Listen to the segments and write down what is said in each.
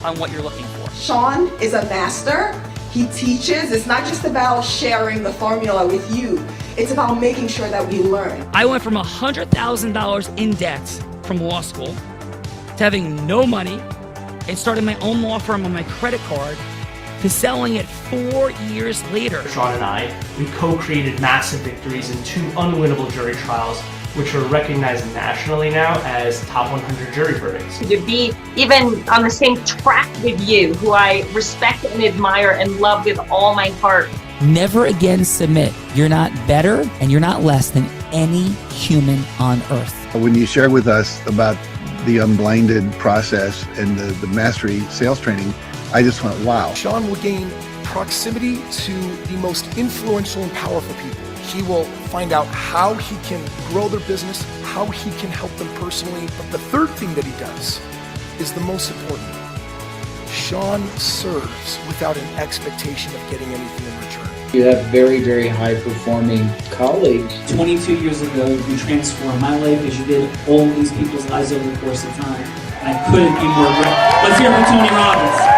on what you're looking for. Sean is a master. He teaches. It's not just about sharing the formula with you. It's about making sure that we learn. I went from $100,000 in debt from law school to having no money and starting my own law firm on my credit card to selling it 4 years later. Sean and I, we co-created massive victories in 2 unwinnable jury trials, which are recognized nationally now as top 100 jury verdicts. To be even on the same track with you, who I respect and admire and love with all my heart. Never again submit. You're not better and you're not less than any human on earth. When you shared with us about the unblinded process and the mastery sales training, I just went, wow. Sean will gain proximity to the most influential and powerful people. He will find out how he can grow their business, how he can help them personally. But the third thing that he does is the most important. Sean serves without an expectation of getting anything in return. You have very, very high-performing colleagues. 22 years ago, you transformed my life as you did all of these people's lives over the course of time. And I couldn't be more grateful. Let's hear it for Tony Robbins.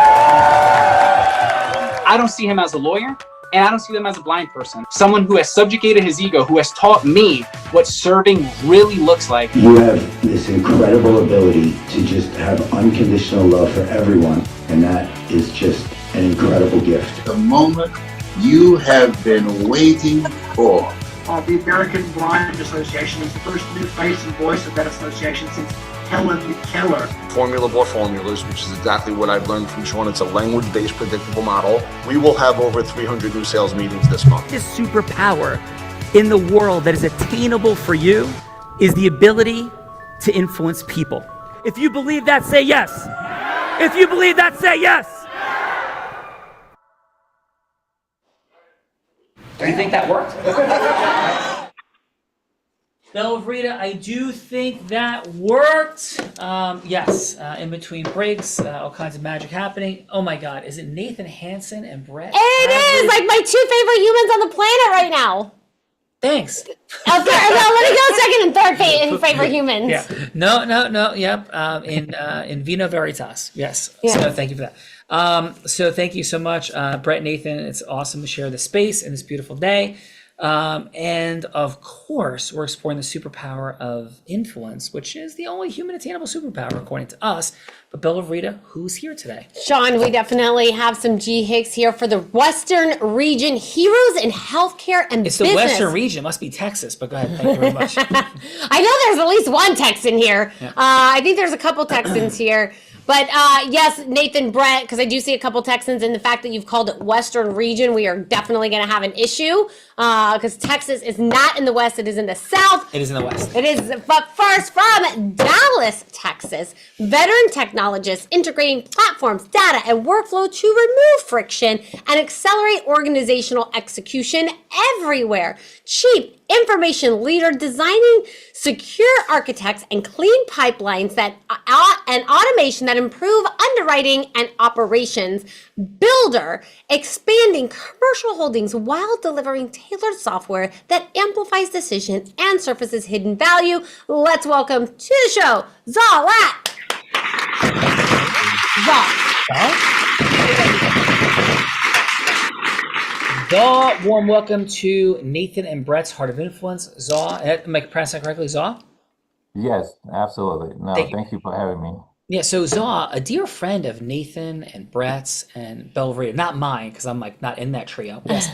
I don't see him as a lawyer, and I don't see him as a blind person. Someone who has subjugated his ego, who has taught me what serving really looks like. You have this incredible ability to just have unconditional love for everyone, and that is just an incredible gift. The moment you have been waiting for. The American Blind Association is the first new face and voice of that association since Helen Keller. Formula Board Formulas, which is exactly what I've learned from Sean. It's a language-based predictable model. We will have over 300 new sales meetings this month. This superpower in the world that is attainable for you is the ability to influence people. If you believe that, say yes. If you believe that, say yes. Do you think that worked? Belvrita, I do think that worked. Yes, in between breaks, all kinds of magic happening. Oh my God, is it Nathan Hansen and Brett? It is like my 2 favorite humans on the planet right now. Thanks. No, let me go second and third favorite humans. Yeah. No. Yep. In Vino Veritas. Yes. Yeah. So thank you for that. So thank you so much, Brett and Nathan. It's awesome to share the space in this beautiful day. And of course, we're exploring the superpower of influence, which is the only human attainable superpower according to us. But Belvrita, who's here today? Sean, we definitely have some G Hicks here for the Western Region Heroes in Healthcare and It's Business. the Western Region. It must be Texas, but go ahead. Thank you very much. I know there's at least one Texan here. Yeah. I think there's a couple Texans here. But yes, Nathan, Brett, because I do see a couple Texans, and the fact that you've called it Western Region, we are definitely going to have an issue because Texas is not in the West, it is in the South. It is in the West. It is, but first from Dallas, Texas, veteran technologists integrating platforms, data, and workflow to remove friction and accelerate organizational execution everywhere. Chief Information Leader designing secure architects and clean pipelines that and automation that improve underwriting and operations. Builder expanding commercial holdings while delivering tailored software that amplifies decision and surfaces hidden value. Let's welcome to the show, Zaw Lat. Zaw, warm welcome to Nathan and Brett's Heart of Influence. Zaw, am I pronouncing that correctly, Zaw? Yes, absolutely. No, thank you for having me. Yeah, so Zaw, a dear friend of Nathan and Brett's and Belvrita, not mine, because I'm like not in that trio. Yes.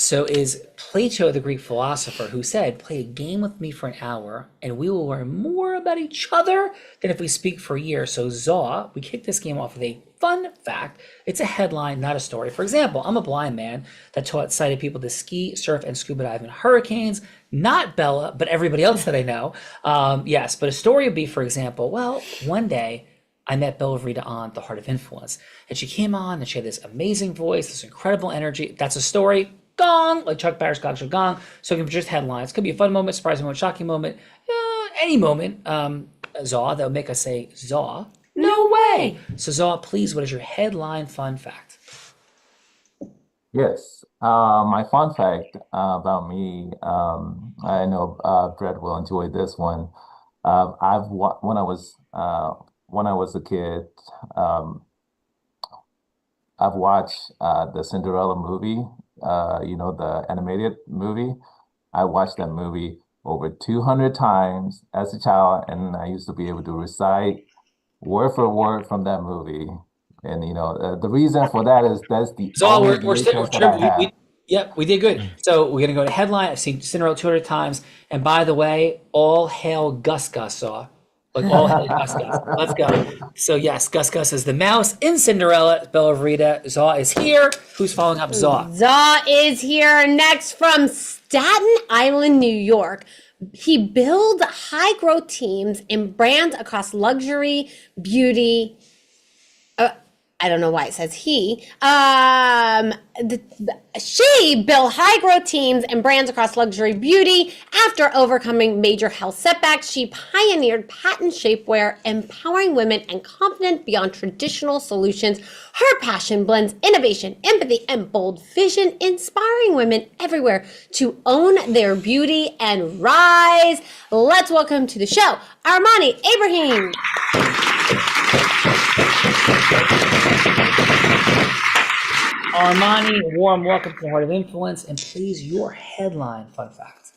So is Plato, the Greek philosopher, who said, play a game with me for an hour, and we will learn more about each other than if we speak for a year. So Zaw, we kick this game off with a fun fact. It's a headline, not a story. For example, I'm a blind man that taught sighted people to ski, surf, and scuba dive in hurricanes. Not Bella, but everybody else that I know. Yes, but a story would be, for example, well, one day I met Belvrita on The Heart of Influence, and she came on and she had this amazing voice, this incredible energy. That's a story. Gong, like Chuck Barris got your gong. So it can be just headlines. Could be a fun moment, surprising moment, shocking moment, any moment, Zaw, that would make us say, Zaw, no way. So Zaw, please, what is your headline fun fact? Yes, my fun fact about me, I know Brett will enjoy this one. When I was a kid, I've watched the Cinderella movie, the animated movie. I watched that movie over 200 times as a child, and I used to be able to recite word for word from that movie. And the reason for that is that's the So only we're still, VHS that I have. yep, we did good. So we're gonna go to headline. I've seen Cinderella 200 times, and by the way, all hail Gus Gus Saw. Like all hail Gus Gus. Let's go. So yes, Gus Gus is the mouse in Cinderella. Bella Verita. Zaw is here. Who's following up Zaw? Zaw is here next from Staten Island, New York. He builds high growth teams in brands across luxury, beauty. I don't know why it says he. She built high growth teams and brands across luxury beauty. After overcoming major health setbacks, she pioneered patent shapewear, empowering women and confident beyond traditional solutions. Her passion blends innovation, empathy, and bold vision, inspiring women everywhere to own their beauty and rise. Let's welcome to the show, Armani Ibrahim. Armani, warm welcome to the Heart of Influence, and please, your headline fun fact.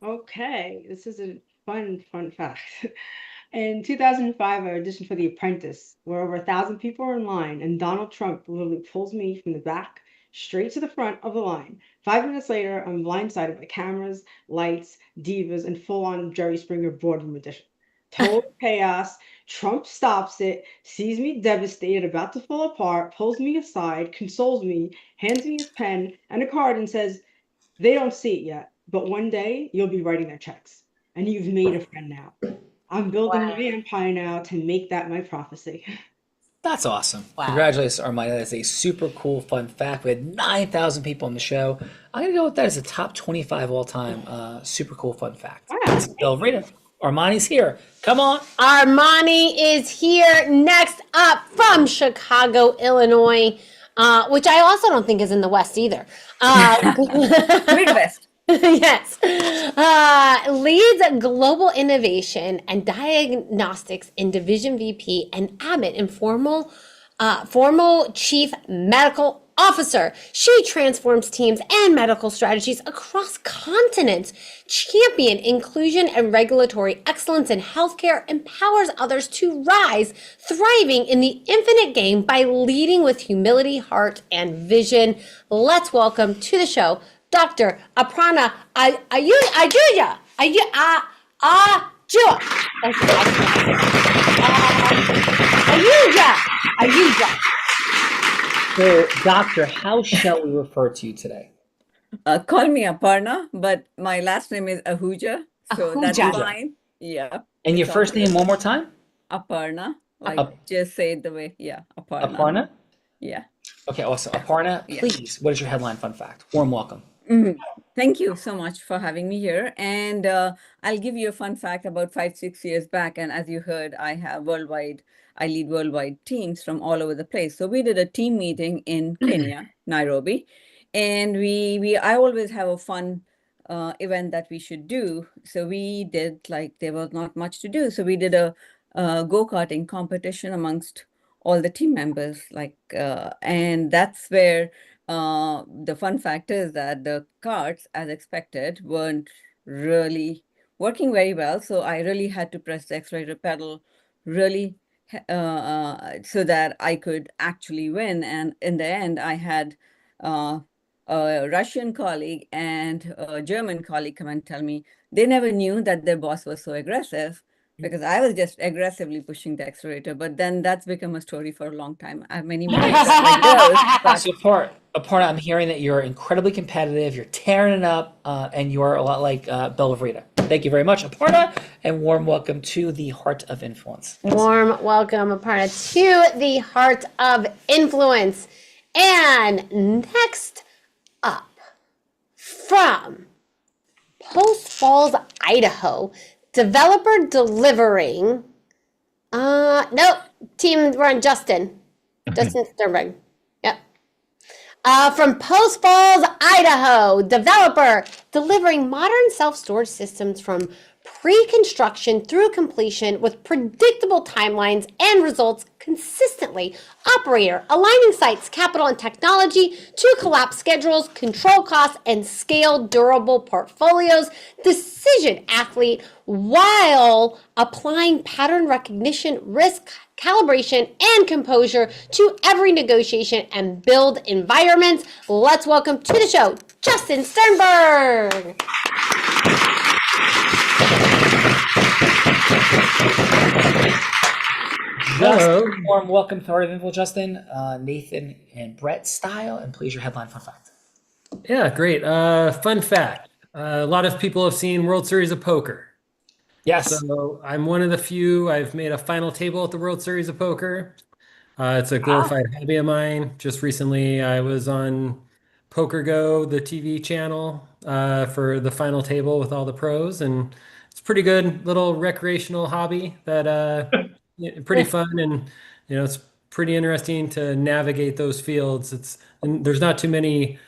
Okay, this is a fun fact. In 2005, I auditioned for The Apprentice, where over 1,000 people were in line, and Donald Trump literally pulls me from the back straight to the front of the line. 5 minutes later, I'm blindsided by cameras, lights, divas, and full-on Jerry Springer boardroom edition. Total chaos. Trump stops it, sees me devastated, about to fall apart, pulls me aside, consoles me, hands me his pen and a card and says, "They don't see it yet, but one day you'll be writing their checks. And you've made a friend now. I'm building my empire now to make that my prophecy." That's awesome. Wow. Congratulations, Armani. That is a super cool fun fact. We had 9,000 people on the show. I'm going to go with that as a top 25 all time. Super cool fun fact. Wow. Bella Verita. Armani's here. Come on. Armani is here next up from Chicago, Illinois, which I also don't think is in the West either. Midwest. Yes. Leads global innovation and diagnostics in Division VP and Abbott in formal Chief Medical Officer. She transforms teams and medical strategies across continents, champion inclusion and regulatory excellence in healthcare, empowers others to rise, thriving in the infinite game by leading with humility, heart, and vision. Let's welcome to the show, Dr. Aparna Ahuja. Ahuja. So, Doctor, how shall we refer to you today? Call me Aparna, but my last name is Ahuja, so that's Ahuja. fine. Yeah. And your it's first okay. name one more time? Aparna. Like just say it the way. Yeah, Aparna. Aparna? Yeah. Okay, awesome. Aparna, Yeah. please, what is your headline fun fact? Warm welcome. Mhm. Thank you so much for having me here. And I'll give you a fun fact about 5-6 years back. And as you heard, I lead worldwide teams from all over the place. So we did a team meeting in Kenya, Nairobi. And I always have a fun event that we should do. So we did, there was not much to do. So we did a go-karting competition amongst all the team members. And that's where the fun fact is that the carts, as expected, weren't really working very well. So I really had to press the accelerator pedal really so that I could actually win. And in the end, I had a Russian colleague and a German colleague come and tell me they never knew that their boss was so aggressive, because I was just aggressively pushing the accelerator. But then that's become a story for a long time. I have many more So Aparna, I'm hearing that you're incredibly competitive, you're tearing it up, and you are a lot like Bella Verita. Thank you very much, Aparna, and warm welcome to the Heart of Influence. Warm welcome, Aparna, to the Heart of Influence. And next up, from Post Falls, Idaho, developer delivering, team run Justin Sternberg. Yep. From Post Falls, Idaho, developer delivering modern self-storage systems from pre-construction through completion with predictable timelines and results consistently. Operator, aligning sites, capital, and technology to collapse schedules, control costs, and scale durable portfolios. Decision athlete while applying pattern recognition, risk calibration, and composure to every negotiation and build environments. Let's welcome to the show, Justin Sternberg. Hello. Warm welcome to Art of Info, Justin, Nathan, and Brett style, and please your headline fun fact. Yeah, great. Fun fact. A lot of people have seen World Series of Poker. Yes. So I'm one of the few. I've made a final table at the World Series of Poker. It's a glorified hobby of mine. Just recently, I was on Poker Go, the TV channel, for the final table with all the pros, and it's pretty good little recreational hobby that pretty fun, and it's pretty interesting to navigate those fields. And there's not too many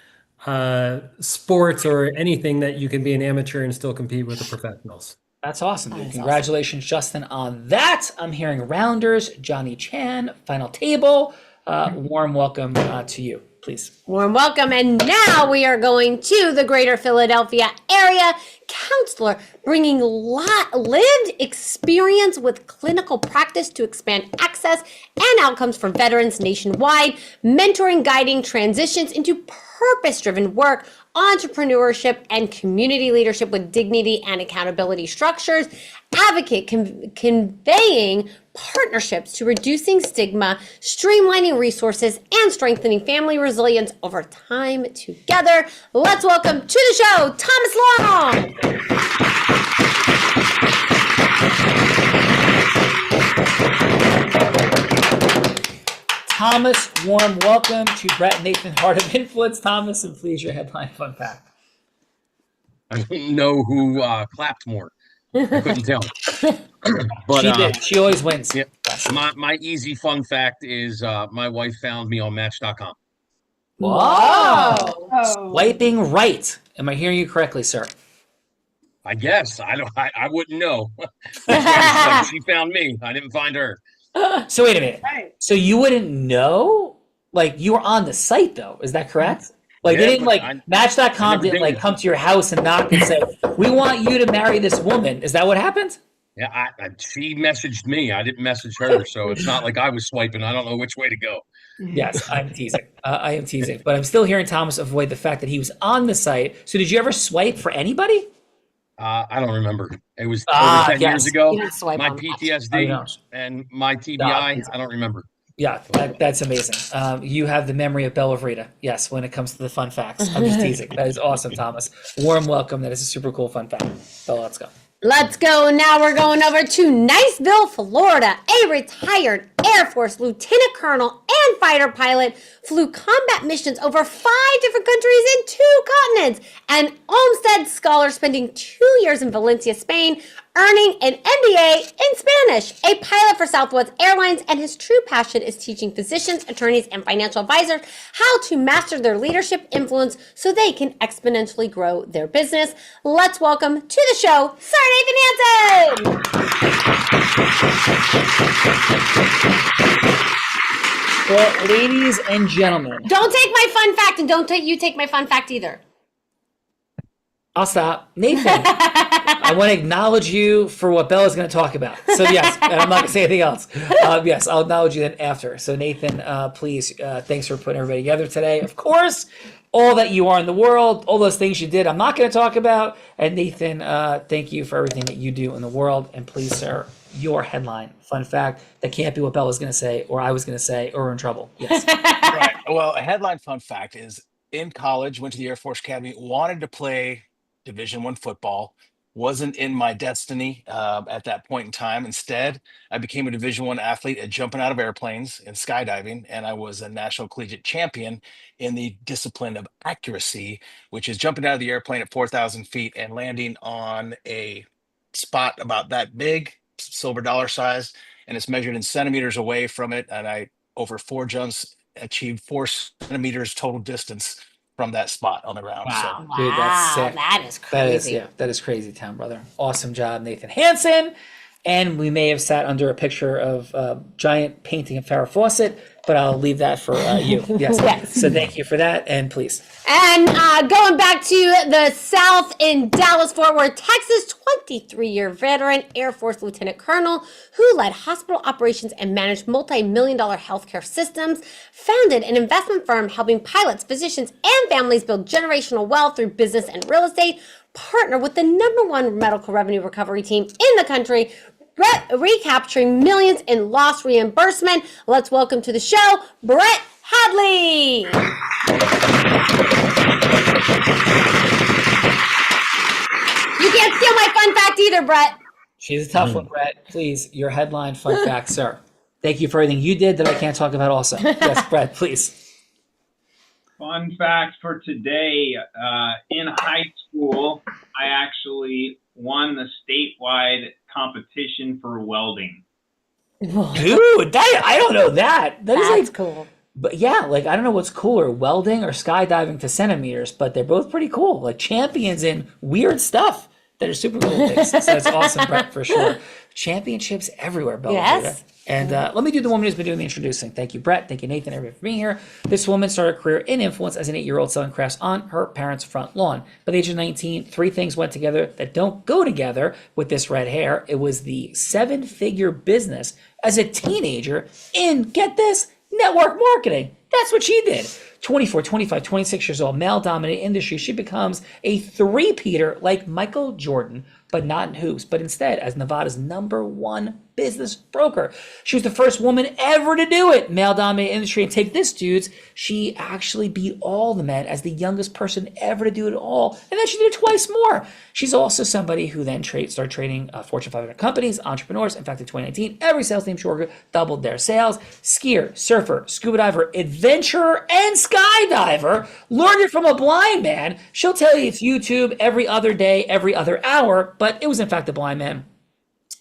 sports or anything that you can be an amateur and still compete with the professionals. That's awesome, dude. Congratulations, Justin, on that. I'm hearing Rounders, Johnny Chan, Final Table. Warm welcome to you, please. Warm welcome. And now we are going to the greater Philadelphia area. Counselor bringing lived experience with clinical practice to expand access and outcomes for veterans nationwide, mentoring, guiding transitions into purpose-driven work, entrepreneurship, and community leadership with dignity and accountability structures. Advocate conveying partnerships to reducing stigma, streamlining resources, and strengthening family resilience over time together. Let's welcome to the show, Thomas Long. Thomas, warm welcome to Brett and Nathan, Heart of Influence. Thomas, and please your headline fun fact. I don't know who clapped more. I couldn't tell. But She did. She always wins. Yeah, my easy fun fact is my wife found me on Match.com. Whoa! Swiping right. Am I hearing you correctly, sir? I guess I wouldn't know. She found me. I didn't find her. So wait a minute. So you wouldn't know? Like you were on the site though, is that correct? Like Yeah, they didn't but Match.com didn't like come to your house and knock and say, "We want you to marry this woman." Is that what happened? Yeah, she messaged me. I didn't message her, so it's not like I was swiping. I don't know which way to go. Yes, I'm teasing. I am teasing, but I'm still hearing Thomas avoid the fact that he was on the site. So did you ever swipe for anybody? I don't remember. It was over 10 years ago. You didn't swipe My on that. PTSD and my TBI, I don't remember. Yeah, that's amazing. You have the memory of Bella Vrita. Yes, when it comes to the fun facts. I'm just teasing. That is awesome, Thomas. Warm welcome. That is a super cool fun fact. Bella, let's go. Let's go. Now we're going over to Niceville, Florida. A retired Air Force lieutenant colonel and fighter pilot flew combat missions over 5 different countries in 2 continents. An Olmsted scholar spending 2 years in Valencia, Spain, earning an MBA in Spanish. A pilot for Southwest Airlines, and his true passion is teaching physicians, attorneys, and financial advisors how to master their leadership influence so they can exponentially grow their business. Let's welcome to the show, Sir Nathan Hansen. Well, ladies and gentlemen. Don't take my fun fact, and don't take my fun fact either. I'll stop. Nathan, I want to acknowledge you for what Bella's going to talk about. So yes, and I'm not going to say anything else. Yes, I'll acknowledge you then after. So Nathan, please, thanks for putting everybody together today. Of course, all that you are in the world, all those things you did, I'm not going to talk about. And Nathan, thank you for everything that you do in the world. And please, sir, your headline, fun fact, that can't be what Bella's going to say, or I was going to say, or we're in trouble. Yes. Right. Well, a headline fun fact is in college, went to the Air Force Academy, wanted to play Division I football, wasn't in my destiny at that point in time. Instead, I became a Division I athlete at jumping out of airplanes and skydiving, and I was a national collegiate champion in the discipline of accuracy, which is jumping out of the airplane at 4,000 feet and landing on a spot about that big, silver dollar size, and it's measured in centimeters away from it. And I, over 4 jumps, achieved 4 centimeters total distance from that spot on the ground. Wow, So. dude, that's sick. That is crazy. That is crazy, town brother. Awesome job, Nathan Hansen. And we may have sat under a picture of a giant painting of Farrah Fawcett, but I'll leave that for you. Yes. Yes. So thank you for that, and please. And going back to the South in Dallas-Fort Worth, Texas, 23-year veteran Air Force Lieutenant Colonel who led hospital operations and managed multi-million-dollar healthcare systems, founded an investment firm helping pilots, physicians, and families build generational wealth through business and real estate, partnered with the #1 medical revenue recovery team in the country, recapturing millions in lost reimbursement. Let's welcome to the show, Brett Hadley. You can't steal my fun fact either, Brett. She's a tough one, Brett. Please, your headline fun fact, sir. Thank you for everything you did that I can't talk about also. Yes, Brett, please. Fun fact for today, in high school, I actually won the statewide competition for welding. Dude, I don't know that. That's cool. But yeah, like, I don't know what's cooler, welding or skydiving to centimeters, but they're both pretty cool. Like champions in weird stuff that are super cool things. So that's awesome, Brett, for sure. Championships everywhere, Bella. Yes. And let me do the woman who's been doing the introducing. Thank you, Brett. Thank you, Nathan, everybody for being here. This woman started a career in influence as an 8-year-old selling crafts on her parents' front lawn. By the age of 19, 3 things went together that don't go together with this red hair. It was the 7-figure business as a teenager in, get this, network marketing. That's what she did. 24, 25, 26 years old, male-dominated industry. She becomes a three-peater like Michael Jordan, but not in hoops, but instead as Nevada's #1 business broker. She was the first woman ever to do it. Male-dominated industry. And take this, dudes. She actually beat all the men as the youngest person ever to do it all. And then she did it twice more. She's also somebody who then started trading Fortune 500 companies, entrepreneurs. In fact, in 2019, every sales team she worked with doubled their sales. Skier, surfer, scuba diver, adventurer, and skydiver. Learned it from a blind man. She'll tell you it's YouTube every other day, every other hour, but it was in fact a blind man.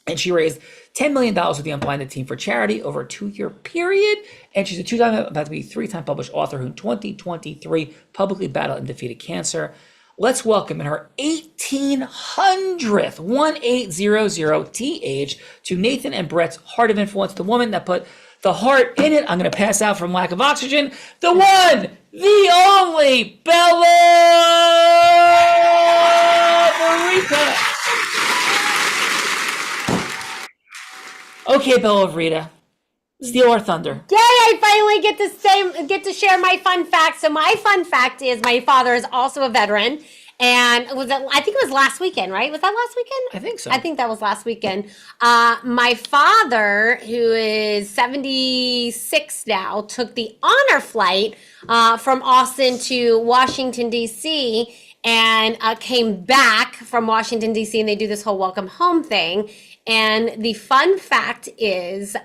And she raised $10 million with the Unblinded team for charity over a 2-year period. And she's a 2-time, about to be 3-time published author who in 2023 publicly battled and defeated cancer. Let's welcome in her 1800th, 1800th to Nathan and Brett's Heart of Influence, the woman that put the heart in it. I'm going to pass out from lack of oxygen. The one, the only, Bella Verita. Okay, Bella Verita, steal our thunder. Yay! I finally get to share my fun fact. So my fun fact is my father is also a veteran, and I think it was last weekend, right? Was that last weekend? I think so. I think that was last weekend. My father, who is 76 now, took the honor flight from Austin to Washington D.C. and came back from Washington D.C. and they do this whole welcome home thing. And the fun fact is,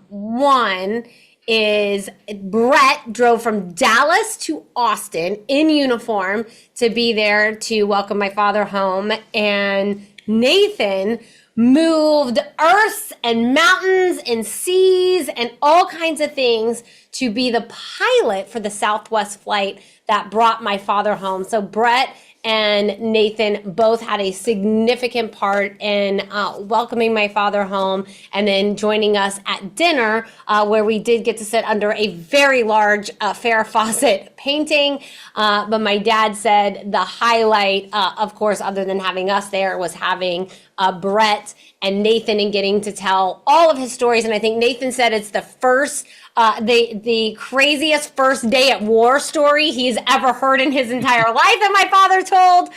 one is Brett drove from Dallas to Austin in uniform to be there to welcome my father home. And Nathan moved earths and mountains and seas and all kinds of things to be the pilot for the Southwest flight that brought my father home. So Brett and Nathan both had a significant part in welcoming my father home and then joining us at dinner where we did get to sit under a very large Farrah Fawcett painting. But my dad said the highlight, of course, other than having us there, was having Brett and Nathan and getting to tell all of his stories. And I think Nathan said it's the first the craziest first day at war story he's ever heard in his entire life that my father told.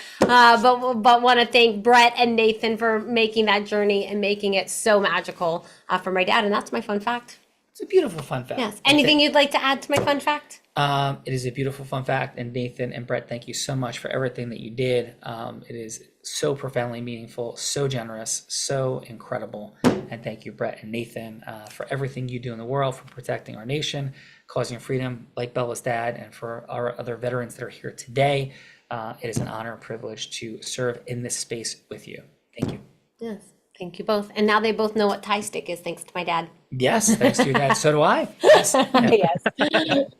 But want to thank Brett and Nathan for making that journey and making it so magical for my dad. And that's my fun fact. It's a beautiful fun fact. Yes. Anything you'd like to add to my fun fact? It is a beautiful fun fact. And Nathan and Brett, thank you so much for everything that you did. It is so profoundly meaningful, so generous, so incredible. And thank you, Brett and Nathan, for everything you do in the world, for protecting our nation, causing freedom like Bella's dad, and for our other veterans that are here today. It is an honor and privilege to serve in this space with you. Thank you. Yes. Thank you both. And now they both know what tie stick is, thanks to my dad. Yes, thanks to your dad. So do I. Yes. Yeah.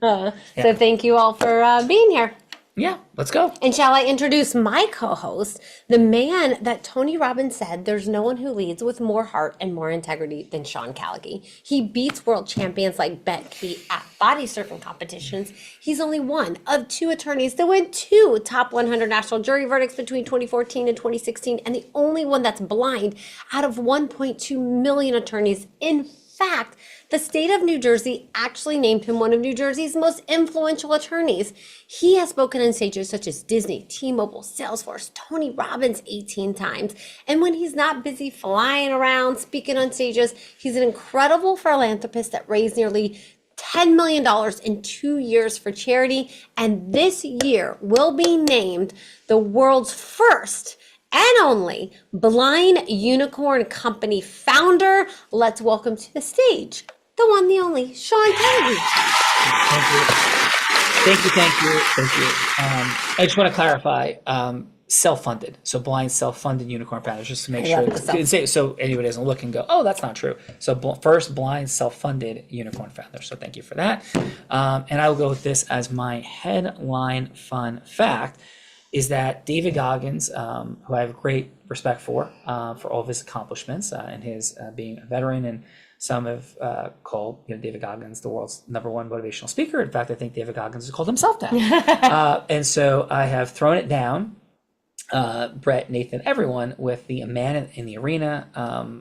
Yes. So thank you all for being here. Yeah, let's go. And shall I introduce my co-host, the man that Tony Robbins said there's no one who leads with more heart and more integrity than Sean Callagy. He beats world champions like Bet Key at body surfing competitions. He's only one of 2 attorneys to win 2 top 100 national jury verdicts between 2014 and 2016, and the only one that's blind out of 1.2 million attorneys. In fact, the state of New Jersey actually named him one of New Jersey's most influential attorneys. He has spoken on stages such as Disney, T-Mobile, Salesforce, Tony Robbins 18 times. And when he's not busy flying around speaking on stages, he's an incredible philanthropist that raised nearly $10 million in 2 years for charity. And this year will be named the world's first and only blind unicorn company founder. Let's welcome to the stage the one, the only, Sean Callagy. Thank you. I just want to clarify, self-funded. So blind self-funded unicorn founders, just to make sure. So anybody doesn't look and go, oh, that's not true. So first blind self-funded unicorn founder. So thank you for that. And I will go with this as my headline fun fact, is that David Goggins, who I have great respect for all of his accomplishments and his being a veteran, and some have called David Goggins the world's #1 motivational speaker. In fact, I think David Goggins has called himself that. And so I have thrown it down, Brett, Nathan, everyone, with the Man in the Arena.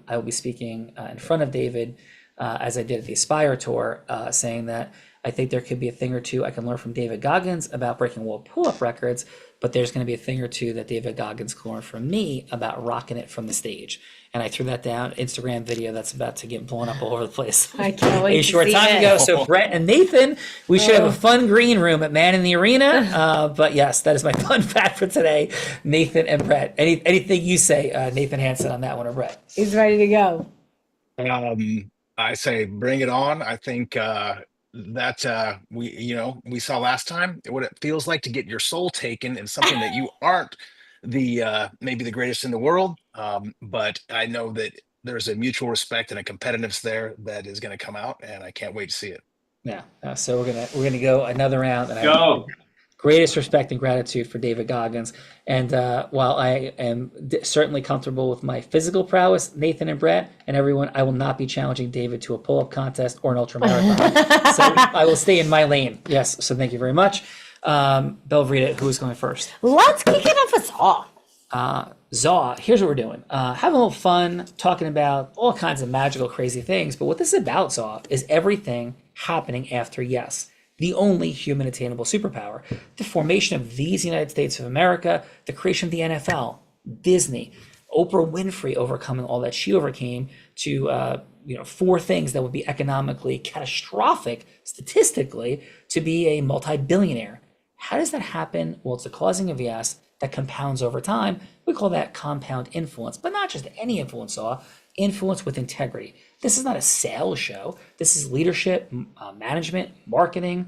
I will be speaking in front of David, as I did at the Aspire Tour, saying that I think there could be a thing or two I can learn from David Goggins about breaking world pull-up records, but there's going to be a thing or two that David Goggins can learn from me about rocking it from the stage. And I threw that down Instagram video that's about to get blown up all over the place. I can't wait a short time ago. So Brett and Nathan, we should have a fun green room at Man in the Arena. But yes, that is my fun fact for today. Nathan and Brett. Anything you say, Nathan Hansen, on that one, or Brett? He's ready to go. I say bring it on. I think that we saw last time what it feels like to get your soul taken in something that you aren't maybe the greatest in the world, but I know that there's a mutual respect and a competitiveness there that is going to come out, and I can't wait to see it. Yeah. So we're gonna go another round. And Go. Greatest respect and gratitude for David Goggins. And while I am certainly comfortable with my physical prowess, Nathan and Brett and everyone, I will not be challenging David to a pull-up contest or an ultramarathon. So I will stay in my lane. Yes. So thank you very much. Belvrita, who is going first? Let's kick it off with Zaw. Zaw, here's what we're doing. Having a little fun, talking about all kinds of magical, crazy things. But what this is about, Zaw, is everything happening after yes, the only human attainable superpower. The formation of these United States of America, the creation of the NFL, Disney, Oprah Winfrey overcoming all that she overcame to 4 things that would be economically catastrophic statistically to be a multi-billionaire. How does that happen? Well, it's a causing of yes that compounds over time. We call that compound influence, but not just any influence, influence with integrity. This is not a sales show. This is leadership, management, marketing,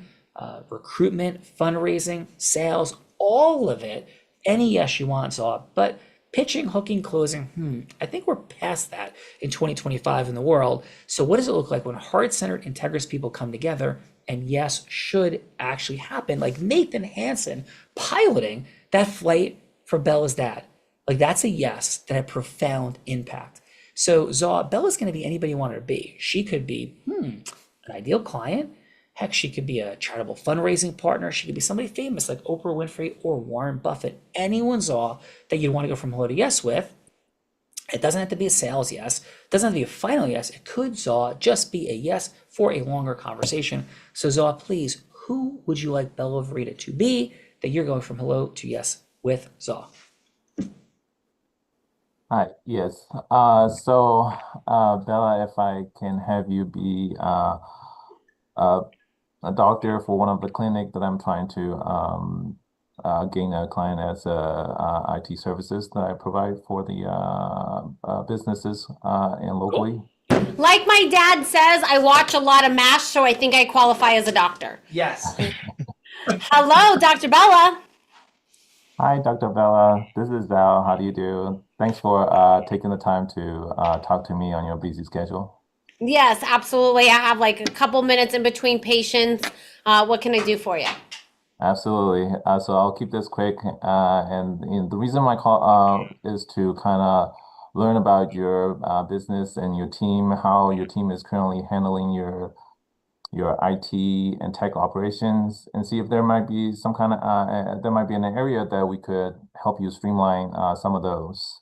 recruitment, fundraising, sales, all of it. Any yes you want, but pitching, hooking, closing, I think we're past that in 2025 in the world. So what does it look like when heart-centered, integrous people come together and yes should actually happen? Like Nathan Hansen piloting that flight for Bella's dad. Like that's a yes that had profound impact. So Zaw, Bella's going to be anybody you want her to be. She could be an ideal client. Heck, she could be a charitable fundraising partner. She could be somebody famous like Oprah Winfrey or Warren Buffett. Anyone, Zaw, that you'd want to go from hello to yes with. It doesn't have to be a sales yes. It doesn't have to be a final yes. It could, Zaw, just be a yes for a longer conversation. So Zaw, please, who would you like Bella Vrita to be that you're going from hello to yes with, Zaw? Hi, yes. So Bella, if I can have you be a doctor for one of the clinic that I'm trying to gain a client as IT services that I provide for the businesses and locally. Like my dad says, I watch a lot of MASH, so I think I qualify as a doctor. Yes. Hello, Dr. Bella. Hi, Dr. Bella. This is Val. How do you do? Thanks for taking the time to talk to me on your busy schedule. Yes, absolutely. I have like a couple minutes in between patients. What can I do for you? Absolutely. So I'll keep this quick. And the reason my call is to kind of learn about your business and your team, how your team is currently handling your IT and tech operations, and see if there might be some kind of there might be an area that we could help you streamline some of those.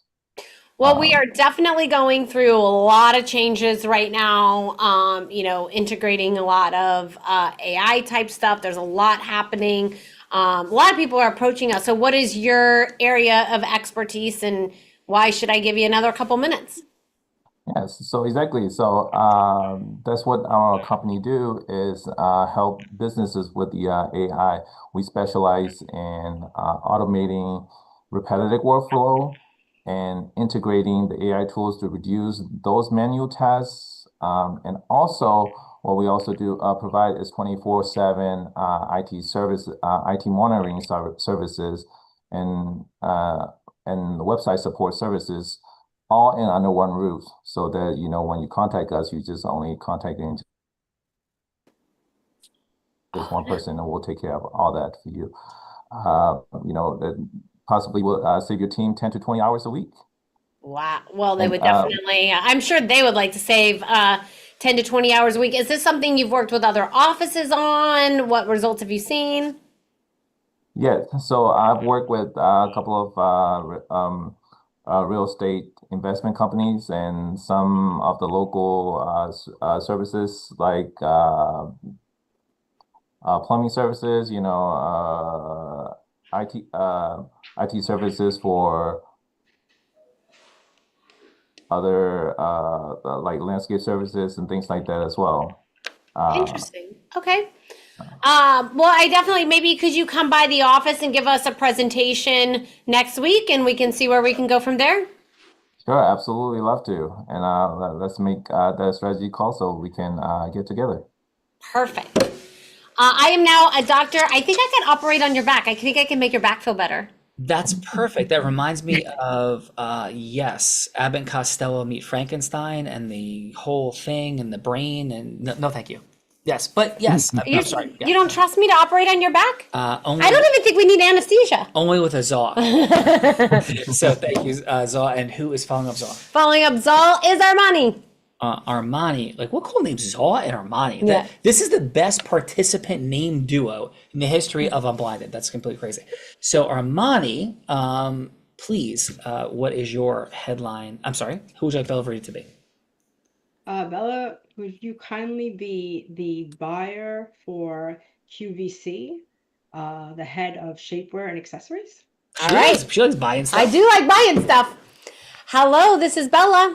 Well, we are definitely going through a lot of changes right now, integrating a lot of AI type stuff. There's a lot happening. A lot of people are approaching us. So what is your area of expertise, and why should I give you another couple minutes? Yes, so exactly. So that's what our company do is help businesses with the AI. We specialize in automating repetitive workflow and integrating the AI tools to reduce those manual tasks. And also, what we also do provide is 24/7 IT service, IT monitoring services, and the website support services, all in under one roof, so that when you contact us, you just only contacting just one person, and we'll take care of all that for you. That possibly will save your team 10 to 20 hours a week. Wow. Well, they would definitely, I'm sure they would like to save 10 to 20 hours a week. Is this something you've worked with other offices on? What results have you seen? Yes, so I've worked with a couple of real estate investment companies and some of the local services like plumbing services, IT services for other like landscape services and things like that as well. Interesting. Okay. Well, I definitely, maybe could you come by the office and give us a presentation next week, and we can see where we can go from there? Sure, absolutely love to. And let's make that strategy call so we can get together. Perfect. I am now a doctor. I think I can operate on your back. I think I can make your back feel better. That's perfect. That reminds me of, yes, Abbott and Costello meet Frankenstein and the whole thing and the brain. And no, thank you. Yes, but yes, I'm sorry. Yeah. You don't trust me to operate on your back? Only, I don't even think we need anesthesia. only with a Zaw. So thank you, Zaw. And who is following up Zaw? Following up Zal is Armani. Armani. Like, what cool names, Zaw and Armani? Yeah. This is the best participant name duo in the history of Unblinded. That's completely crazy. So Armani, please, what is your headline? I'm sorry, who would you like Bella Verita to be? Bella, would you kindly be the buyer for QVC, the head of shapewear and accessories? She likes buying stuff. I do like buying stuff. Hello, this is Bella.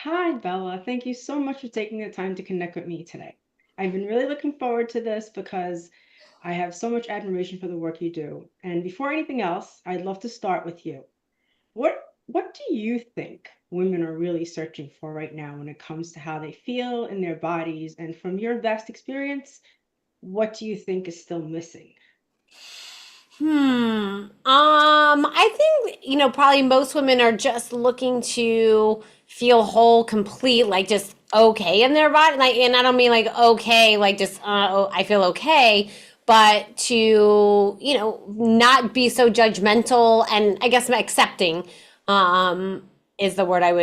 Hi, Bella. Thank you so much for taking the time to connect with me today. I've been really looking forward to this because I have so much admiration for the work you do. And before anything else, I'd love to start with you. What do you think women are really searching for right now when it comes to how they feel in their bodies? And from your vast experience, what do you think is still missing? I think, probably most women are just looking to feel whole, complete, like just okay in their body. Like, and I don't mean like okay, like just I feel okay, but to, not be so judgmental and I guess accepting is the word I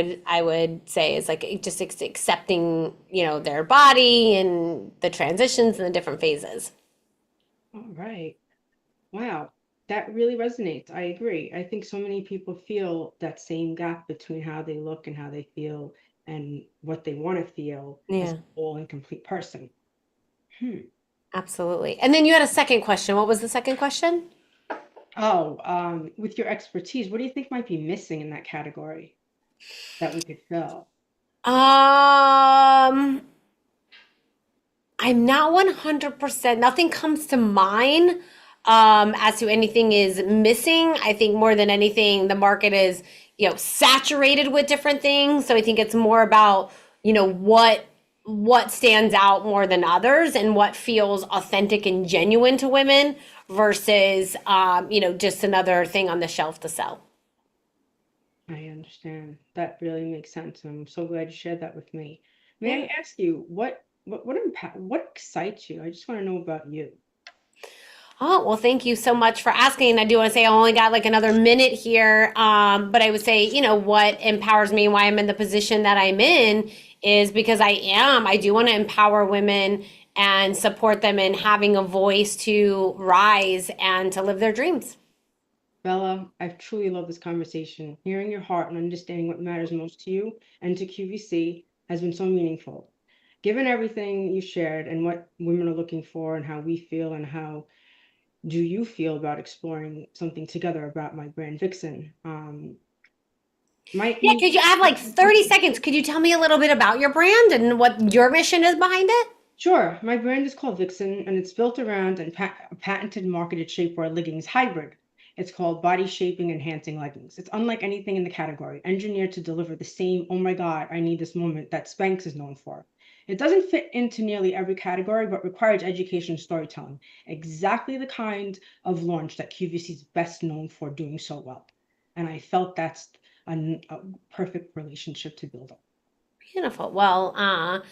would say, is like just accepting, their body and the transitions and the different phases. All right. Wow, that really resonates. I agree. I think so many people feel that same gap between how they look and how they feel and what they want to feel as Yeah. a whole and complete person. Absolutely. And then you had a second question. What was the second question? With your expertise, what do you think might be missing in that category that we could fill? I'm not 100%. Nothing comes to mind as to anything is missing. I think more than anything, the market is, saturated with different things. So I think it's more about, what stands out more than others and what feels authentic and genuine to women versus, just another thing on the shelf to sell. I understand. That really makes sense. I'm so glad you shared that with me. May I ask you what excites you? I just want to know about you. Oh, well, thank you so much for asking. I do want to say I only got like another minute here. But I would say, what empowers me and why I'm in the position that I'm in is because I do want to empower women and support them in having a voice to rise and to live their dreams. Bella, I've truly loved this conversation. Hearing your heart and understanding what matters most to you and to QVC has been so meaningful. Given everything you shared and what women are looking for and how we feel and how do you feel about exploring something together about my brand Vixen? Yeah, could you have like 30 seconds? Could you tell me a little bit about your brand and what your mission is behind it? Sure. My brand is called Vixen, and it's built around a patented marketed shapewear leggings hybrid. It's called Body Shaping Enhancing Leggings. It's unlike anything in the category, engineered to deliver the same, oh my God, I need this moment that Spanx is known for. It doesn't fit into nearly every category, but requires education and storytelling. Exactly the kind of launch that QVC is best known for doing so well. And I felt that's a perfect relationship to build up. Beautiful. Well,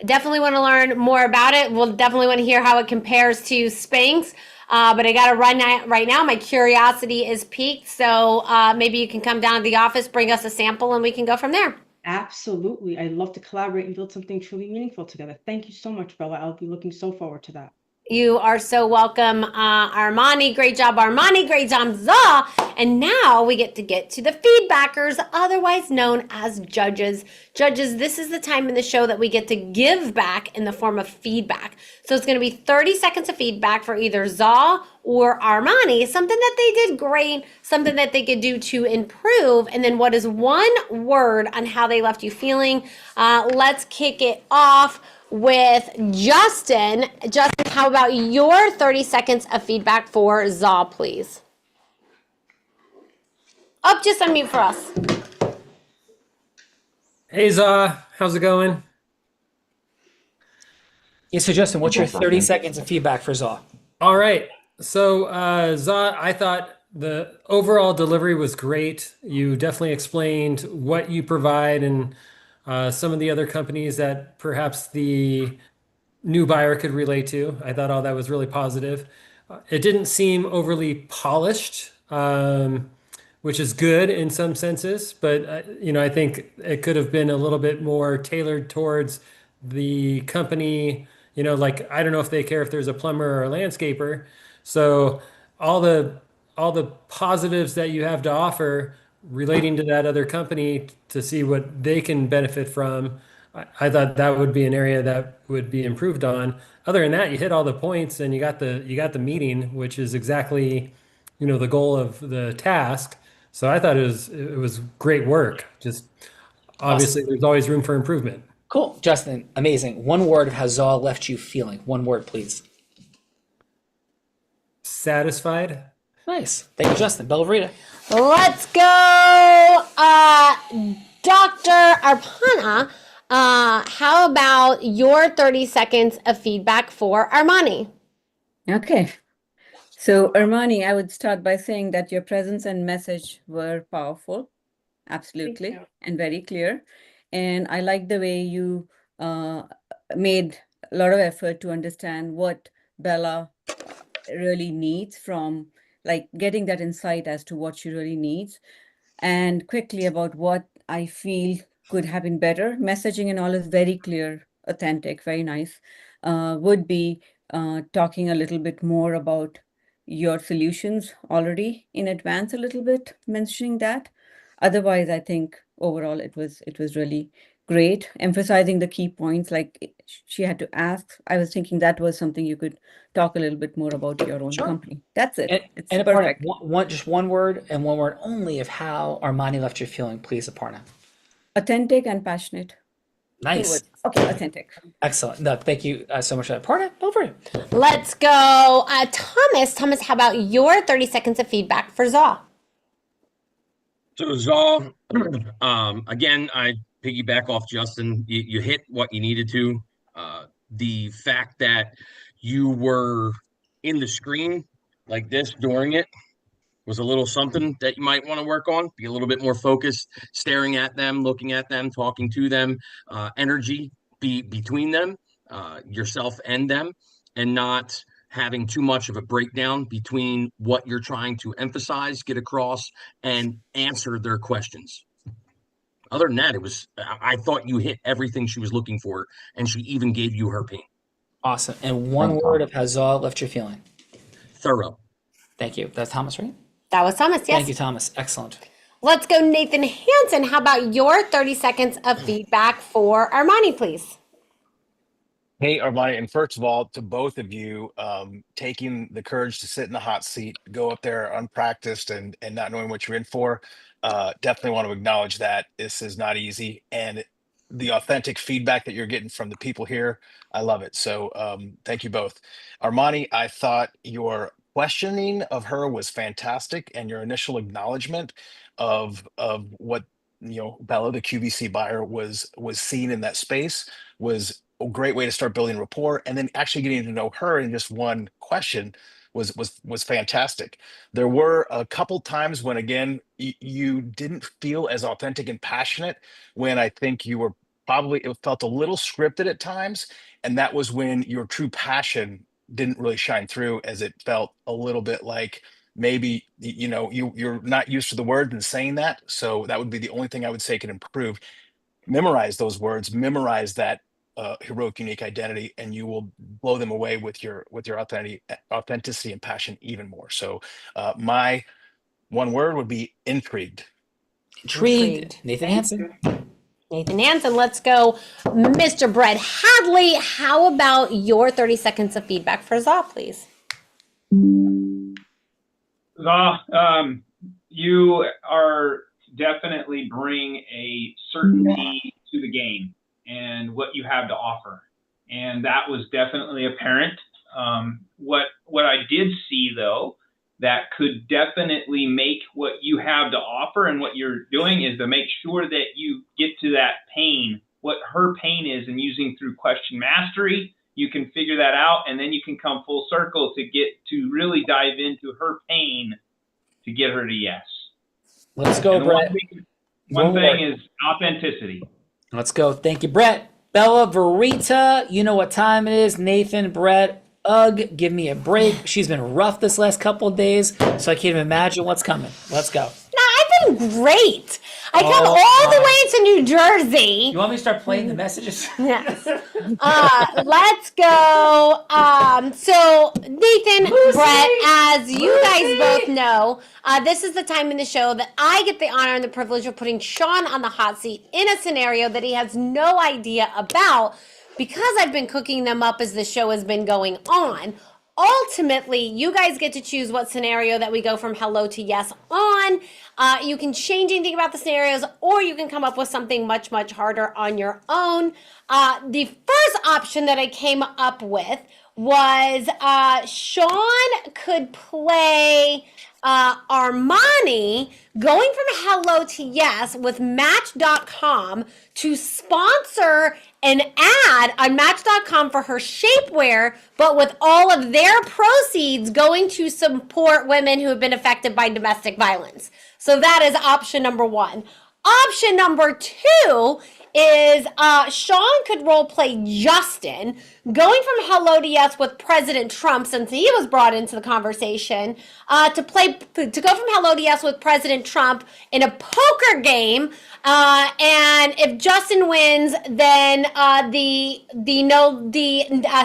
definitely want to learn more about it. We'll definitely want to hear how it compares to Spanx. But I got to run right now. My curiosity is piqued. So maybe you can come down to the office, bring us a sample, and we can go from there. Absolutely. I'd love to collaborate and build something truly meaningful together. Thank you so much, Bella. I'll be looking so forward to that. You are so welcome, Armani. Great job, Armani. Great job, Za. And now we get to the feedbackers, otherwise known as judges. Judges, this is the time in the show that we get to give back in the form of feedback. So it's going to be 30 seconds of feedback for either Za or Armani, something that they did great, something that they could do to improve, and then what is one word on how they left you feeling. Let's kick it off with Justin. Justin, how about your 30 seconds of feedback for Za, please? Just unmute for us. Hey, Za, how's it going? Yeah, so Justin, what's your 30 seconds of feedback for Za? All right. So, Za, I thought the overall delivery was great. You definitely explained what you provide and some of the other companies that perhaps the new buyer could relate to. I thought all that was really positive. It didn't seem overly polished, which is good in some senses, but I think it could have been a little bit more tailored towards the company. Like, I don't know if they care if there's a plumber or a landscaper. So all the positives that you have to offer relating to that other company to see what they can benefit from, I thought that would be an area that would be improved on. Other than that, you hit all the points and you got the meeting, which is exactly, the goal of the task. So I thought it was great work. Just obviously There's always room for improvement. Cool. Justin, amazing. One word of how Za left you feeling. One word, please. Satisfied. Nice. Thank you, Justin. Bellavita. Let's go, Dr. Arpana. How about your 30 seconds of feedback for Armani? Okay. So Armani, I would start by saying that your presence and message were powerful, absolutely, and very clear. And I like the way you made a lot of effort to understand what Bella really needs, from like getting that insight as to what she really needs. And quickly about what I feel could have been better. Messaging and all is very clear, authentic, very nice. Would be talking a little bit more about your solutions already in advance, a little bit mentioning that. Otherwise, I think overall it was really great, emphasizing the key points like she had to ask. I was thinking that was something you could talk a little bit more about your own company. That's it. It's perfect. Just one word and one word only of how Armani left you feeling, please, Aparna. Authentic and passionate. Nice. Okay, authentic. Excellent. No, thank you so much for that. Aparna, over. Let's go. Thomas, how about your 30 seconds of feedback for Za? So Za, again, I piggyback off Justin. You hit what you needed to. The fact that you were in the screen like this during it was a little something that you might want to work on. Be a little bit more focused, staring at them, looking at them, talking to them, energy be between them, yourself and them, and not having too much of a breakdown between what you're trying to emphasize, get across, and answer their questions. Other than that, I thought you hit everything she was looking for, and she even gave you her pain. Awesome. And one word of how Zaw left you feeling. Thorough. Thank you. That's Thomas, right? That was Thomas, yes. Thank you, Thomas. Excellent. Let's go, Nathan Hansen. How about your 30 seconds of feedback for Armani, please? Hey, Armani, and first of all, to both of you, taking the courage to sit in the hot seat, go up there unpracticed and not knowing what you're in for, definitely want to acknowledge that. This is not easy. And the authentic feedback that you're getting from the people here, I love it. So thank you both. Armani, I thought your questioning of her was fantastic, and your initial acknowledgement of what Bella, the QVC buyer, was seeing in that space was a great way to start building rapport, and then actually getting to know her in just one question was fantastic. There were a couple times when, again, you didn't feel as authentic and passionate, when I think you were it felt a little scripted at times, and that was when your true passion didn't really shine through, as it felt a little bit like maybe you're not used to the word and saying that. So that would be the only thing I would say can improve. Memorize those words, memorize that heroic, unique identity, and you will blow them away with your authenticity and passion even more. So my one word would be intrigued. Intrigued. Nathan Hansen. Nathan Hansen. Let's go, Mr. Brett Hadley. How about your 30 seconds of feedback for Zaw, please? Zaw, you are definitely bring a certainty to the game and what you have to offer, and that was definitely apparent. What I did see, though, that could definitely make what you have to offer and what you're doing is to make sure that you get to that pain, what her pain is, and using through question mastery, you can figure that out, and then you can come full circle to really dive into her pain to get her to yes. Let's go, and Brett. One thing is authenticity. Let's go. Thank you, Brett. Bella Verita, you know what time it is. Nathan, Brett, ugh, give me a break. She's been rough this last couple of days, so I can't even imagine what's coming. Let's go. No, I've been great. I come all the way to New Jersey. You want me to start playing the messages? Yes. Let's go. So Nathan, Brett, as you guys both know, this is the time in the show that I get the honor and the privilege of putting Sean on the hot seat in a scenario that he has no idea about, because I've been cooking them up as the show has been going on. Ultimately, you guys get to choose what scenario that we go from hello to yes on. You can change anything about the scenarios, or you can come up with something much, much harder on your own. The first option that I came up with was Sean could play Armani going from hello to yes with Match.com to sponsor an ad on Match.com for her shapewear, but with all of their proceeds going to support women who have been affected by domestic violence. So that is option number one. Option number two is Sean could role play Justin, going from hello to yes with President Trump, since he was brought into the conversation, to go from hello to yes with President Trump in a poker game. And if Justin wins, then the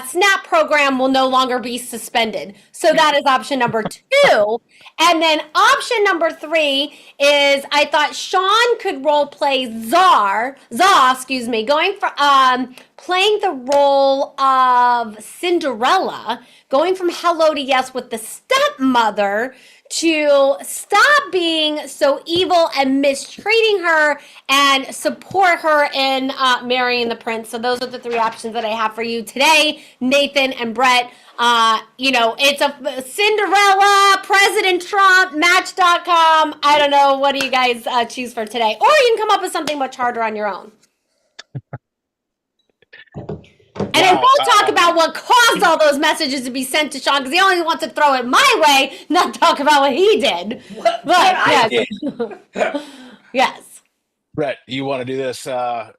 SNAP program will no longer be suspended. So that is option number two. And then option number three is I thought Sean could role play Zaw, going for playing the role of Cinderella, going from hello to yes with the stepmother to stop being so evil and mistreating her and support her in marrying the prince. So those are the three options that I have for you today, Nathan and Brett. It's a Cinderella, President Trump, Match.com. I don't know. What do you guys choose for today? Or you can come up with something much harder on your own. And I won't talk about what caused all those messages to be sent to Sean, because he only wants to throw it my way, not talk about what he did. But yes. Yes. Brett, you want to do this?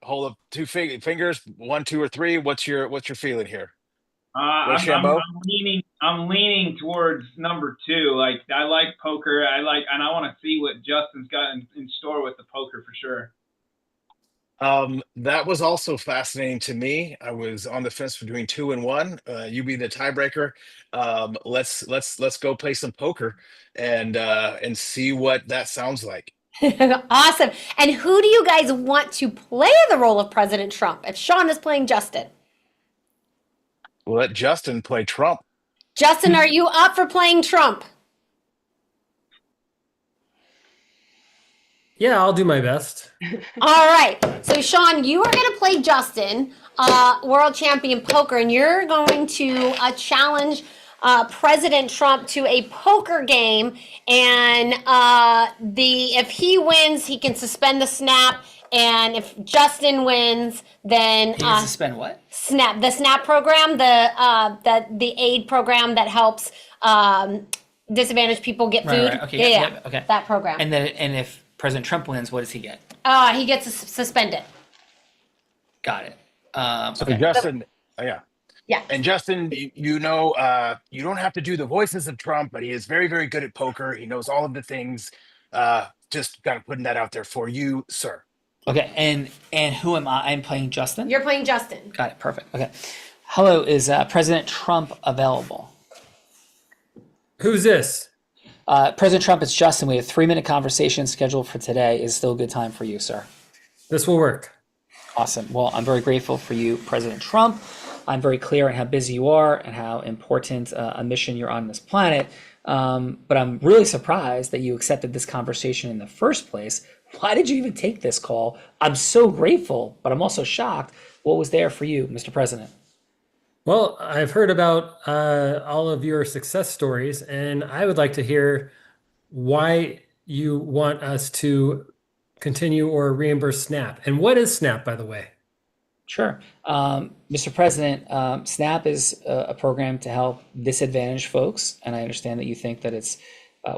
Hold up two fingers, 1, 2, or 3. What's your feeling here? I'm leaning I'm leaning towards number 2. Like, I like poker. And I want to see what Justin's got in store with the poker for sure. That was also fascinating to me. I was on the fence between 2 and 1. You be the tiebreaker. Let's go play some poker and see what that sounds like. Awesome. And who do you guys want to play the role of President Trump if Sean is playing Justin? We'll let Justin play Trump. Justin, are you up for playing Trump? Yeah, I'll do my best. All right. So, Sean, you are going to play Justin, world champion poker, and you're going to challenge President Trump to a poker game. And if he wins, he can suspend the snap. And if Justin wins, then He can suspend what? the SNAP program, the aid program that helps disadvantaged people get food. Right. Okay. Yeah. Okay. That program. And if President Trump wins, what does he get? He gets suspended. Got it. So Okay. Justin, yeah. Yeah. And Justin, you know, you don't have to do the voices of Trump, but he is very, very good at poker. He knows all of the things. Just kind of putting that out there for you, sir. Okay. And who am I? I'm playing Justin. You're playing Justin. Got it. Perfect. Okay. Hello. Is President Trump available? Who's this? President Trump, it's Justin. We have a 3-minute conversation scheduled for today. Is still a good time for you, sir? This will work. Awesome. Well, I'm very grateful for you, President Trump. I'm very clear on how busy you are and how important a mission you're on this planet. But I'm really surprised that you accepted this conversation in the first place. Why did you even take this call? I'm so grateful, but I'm also shocked. What was there for you, Mr. President? Well, I've heard about all of your success stories, and I would like to hear why you want us to continue or reimburse SNAP. And what is SNAP, by the way? Sure. Mr. President, SNAP is a program to help disadvantaged folks, and I understand that you think that it's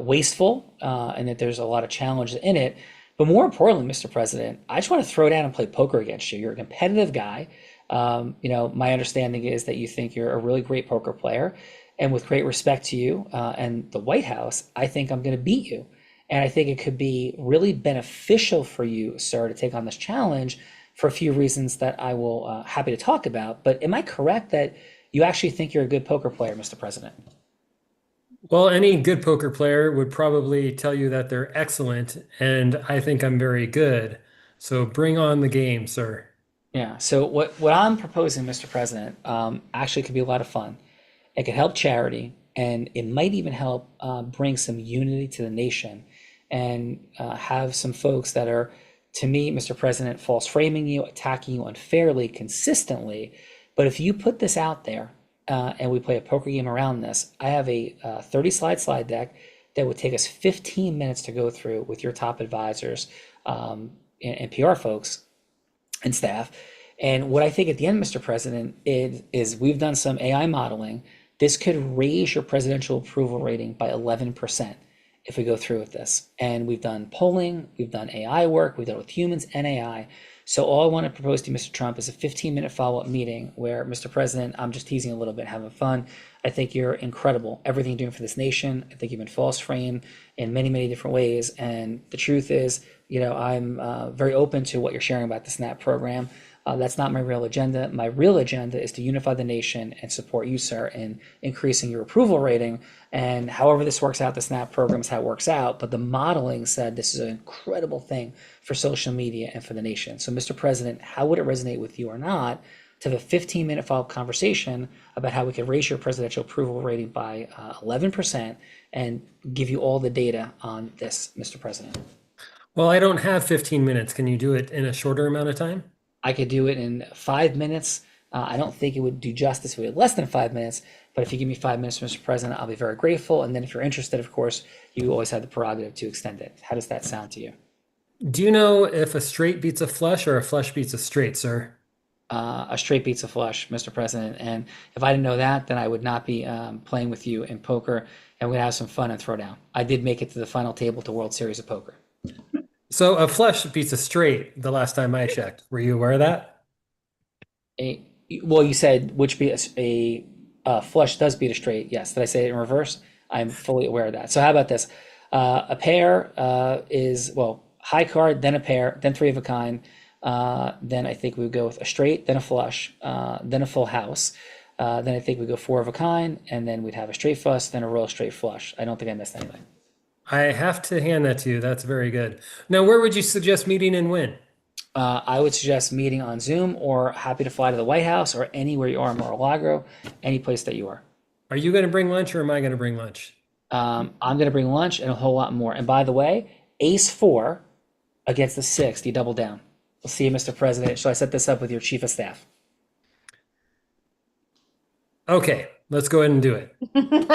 wasteful and that there's a lot of challenges in it. But more importantly, Mr. President, I just want to throw down and play poker against you. You're a competitive guy. My understanding is that you think you're a really great poker player, and with great respect to you and the White House, I think I'm going to beat you. And I think it could be really beneficial for you, sir, to take on this challenge for a few reasons that I will happy to talk about. But am I correct that you actually think you're a good poker player, Mr. President? Well, any good poker player would probably tell you that they're excellent, and I think I'm very good. So bring on the game, sir. Yeah. So what I'm proposing, Mr. President, actually could be a lot of fun. It could help charity, and it might even help bring some unity to the nation, and have some folks that are, to me, Mr. President, false framing you, attacking you unfairly, consistently. But if you put this out there and we play a poker game around this, I have a 30-slide deck that would take us 15 minutes to go through with your top advisors and PR folks and staff. And what I think at the end, Mr. President, is we've done some AI modeling. This could raise your presidential approval rating by 11% if we go through with this. And we've done polling, we've done AI work, we've done it with humans and AI. So all I want to propose to Mr. Trump is a 15-minute follow-up meeting where, Mr. President, I'm just teasing a little bit, having fun. I think you're incredible. Everything you're doing for this nation, I think you've been false framed in many, many different ways. And the truth is, I'm very open to what you're sharing about the SNAP program. That's not my real agenda. My real agenda is to unify the nation and support you, sir, in increasing your approval rating. And however this works out, the SNAP program is how it works out. But the modeling said this is an incredible thing for social media and for the nation. So, Mr. President, how would it resonate with you or not to have a 15-minute follow-up conversation about how we could raise your presidential approval rating by 11% and give you all the data on this, Mr. President? Well, I don't have 15 minutes. Can you do it in a shorter amount of time? I could do it in 5 minutes. I don't think it would do justice if we had less than 5 minutes, but if you give me 5 minutes, Mr. President, I'll be very grateful. And then if you're interested, of course, you always have the prerogative to extend it. How does that sound to you? Do you know if a straight beats a flush or a flush beats a straight, sir? A straight beats a flush, Mr. President. And if I didn't know that, then I would not be playing with you in poker, and we'd have some fun and throw down. I did make it to the final table to World Series of Poker. So a flush beats a straight the last time I checked. Were you aware of that? Well, you said which beats a flush does beat a straight. Yes. Did I say it in reverse? I'm fully aware of that. So how about this? A pair is, well, high card, then a pair, then three of a kind. Then I think we would go with a straight, then a flush, then a full house. Then I think we go four of a kind, and then we'd have a straight flush, then a royal straight flush. I don't think I missed anything. I have to hand that to you. That's very good. Now, where would you suggest meeting and when? I would suggest meeting on Zoom, or happy to fly to the White House, or anywhere you are in Mar-a-Lago, any place that you are. Are you going to bring lunch, or am I going to bring lunch? I'm going to bring lunch and a whole lot more. And by the way, ace 4 against the 6. Do you double down? We'll see you, Mr. President. Shall I set this up with your chief of staff? Okay, let's go ahead and do it.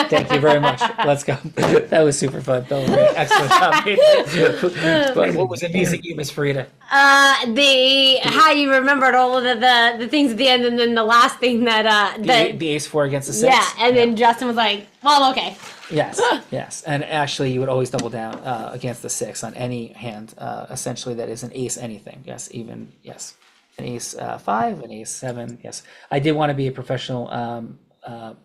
Thank you very much. Let's go. That was super fun, Bill. Excellent job. But what was amusing you, Miss Frida? How you remembered all of the things at the end, and then the last thing that The ace 4 against the 6? yeah, and then Justin was like, well, okay. Yes, yes. And actually, you would always double down against the 6 on any hand, essentially, that is an ace anything. Yes, even, yes. An ace 5, an ace 7, yes. I did want to be a professional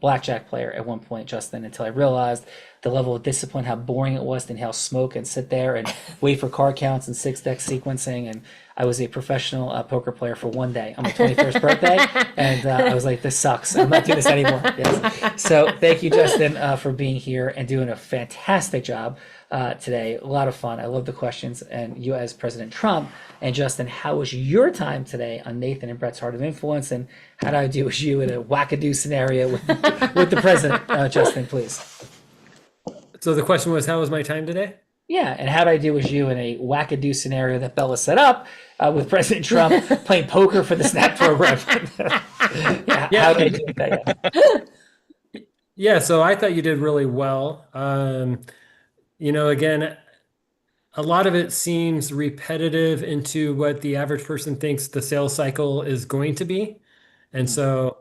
blackjack player at one point, Justin, until I realized the level of discipline, how boring it was to inhale smoke and sit there and wait for card counts and 6-deck sequencing. And I was a professional poker player for one day on my 21st birthday. And I was like, this sucks. I'm not doing this anymore. Yes. So thank you, Justin, for being here and doing a fantastic job today. A lot of fun. I love the questions. And you as President Trump. And Justin, how was your time today on Nathan and Brett's Heart of Influence? And how do I do with you in a wackadoo scenario with the president? Justin, please. So the question was, how was my time today? Yeah, and how do I do with you in a wackadoo scenario that Bella set up with President Trump playing poker for the SNAP program? Yeah, how did I do with that? Yeah, so I thought you did really well. Again, a lot of it seems repetitive into what the average person thinks the sales cycle is going to be. And so,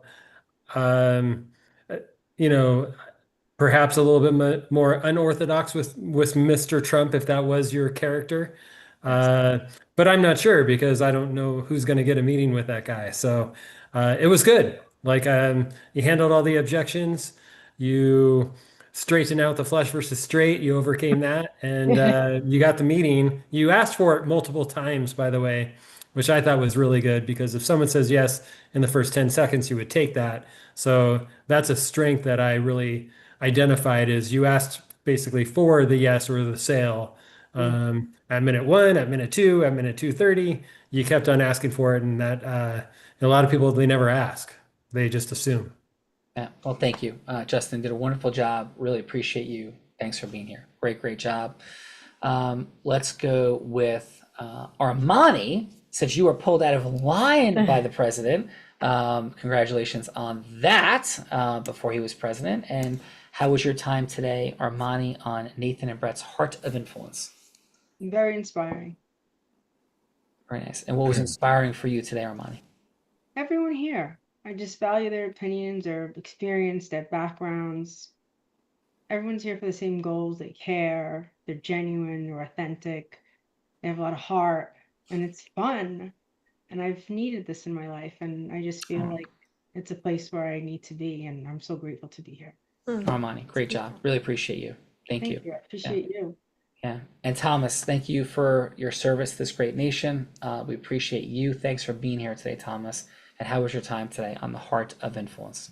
perhaps a little bit more unorthodox with Mr. Trump, if that was your character. But I'm not sure, because I don't know who's going to get a meeting with that guy. So it was good. Like, you handled all the objections. You straightened out the flush versus straight. You overcame that, and you got the meeting. You asked for it multiple times, by the way, which I thought was really good, because if someone says yes in the first 10 seconds, you would take that. So that's a strength that I really identified, is you asked basically for the yes or the sale. At minute 1, at minute 2, at minute 2:30, you kept on asking for it, and that a lot of people, they never ask. They just assume. Yeah, well, thank you. Justin did a wonderful job. Really appreciate you. Thanks for being here. Great job. Let's go with Armani. Since you were pulled out of line by the president, congratulations on that before he was president. And how was your time today, Armani, on Nathan and Brett's Heart of Influence? Very inspiring. Very nice. And what was inspiring for you today, Armani? Everyone here. I just value their opinions, their experience, their backgrounds. Everyone's here for the same goals. They care. They're genuine. They're authentic. They have a lot of heart, and it's fun. And I've needed this in my life, and I just feel like it's a place where I need to be, and I'm so grateful to be here. Armani, great job. Really appreciate you. Thank you. I appreciate you. Yeah. And Thomas, thank you for your service to this great nation. We appreciate you. Thanks for being here today, Thomas. And how was your time today on the Heart of Influence?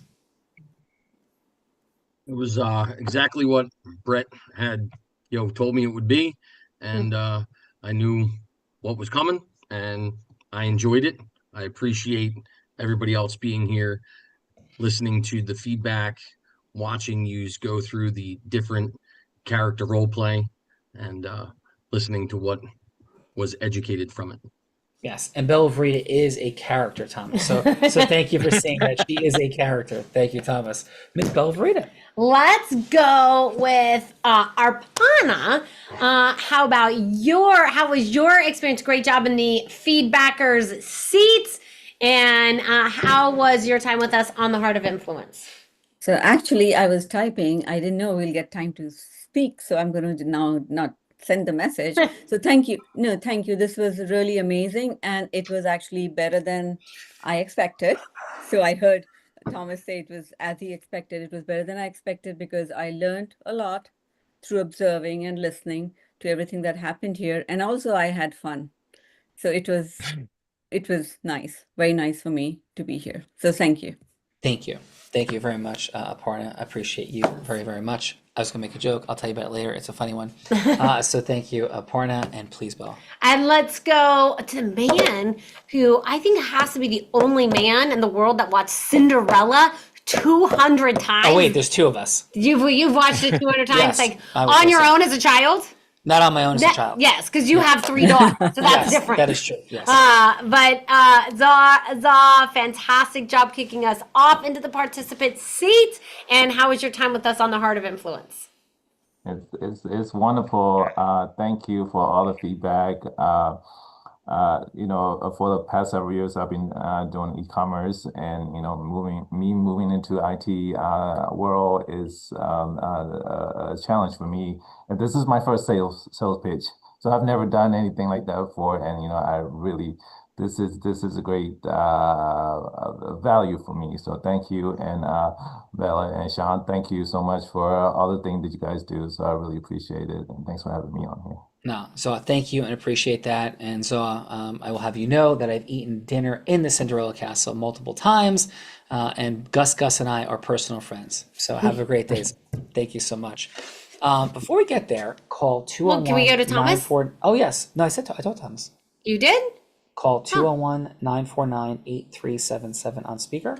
It was exactly what Brett had, told me it would be, and I knew what was coming, and I enjoyed it. I appreciate everybody else being here, listening to the feedback, watching you go through the different character role play, and listening to what was educated from it. Yes, and Bella Vreda is a character, Thomas. So thank you for saying that. She is a character. Thank you, Thomas. Miss Bella Vreda. Let's go with Arpana. How was your experience? Great job in the feedbackers seats. And how was your time with us on the Heart of Influence? So actually, I was typing. I didn't know we'll get time to speak. So I'm going to now not send the message. So thank you. No, thank you. This was really amazing. And it was actually better than I expected. So I heard Thomas say it was as he expected. It was better than I expected because I learned a lot through observing and listening to everything that happened here. And also I had fun. So it was nice, very nice for me to be here. So thank you. Thank you. Thank you very much, Aparna. I appreciate you very, very much. I was going to make a joke. I'll tell you about it later. It's a funny one. So thank you, Aparna, and please, Belle. And let's go to the man who I think has to be the only man in the world that watched Cinderella 200 times. Oh, wait, there's two of us. You've watched it 200 times, Yes, like I would on say your so. own as a child? Not on my own as a child. Yes, because you have 3 daughters, so that's Yes, different. that is true, yes. But Zah, fantastic job kicking us off into the participant seat. And how was your time with us on the Heart of Influence? It's wonderful. Thank you for all the feedback. For the past several years, I've been doing e-commerce, and moving into IT world is a challenge for me. And this is my first sales pitch, so I've never done anything like that before. And I really, this is a great value for me. So thank you, and Bella and Sean, thank you so much for all the things that you guys do. So I really appreciate it, and thanks for having me on here. No, so thank you and appreciate that. And so I will have you know that I've eaten dinner in the Cinderella Castle multiple times, and Gus and I are personal friends. So have a great day. Thank you so much. Before we get there, call 201. Well, can we go to Thomas? Oh, yes. No, I told Thomas. You did? Call 201-949-8377 on speaker.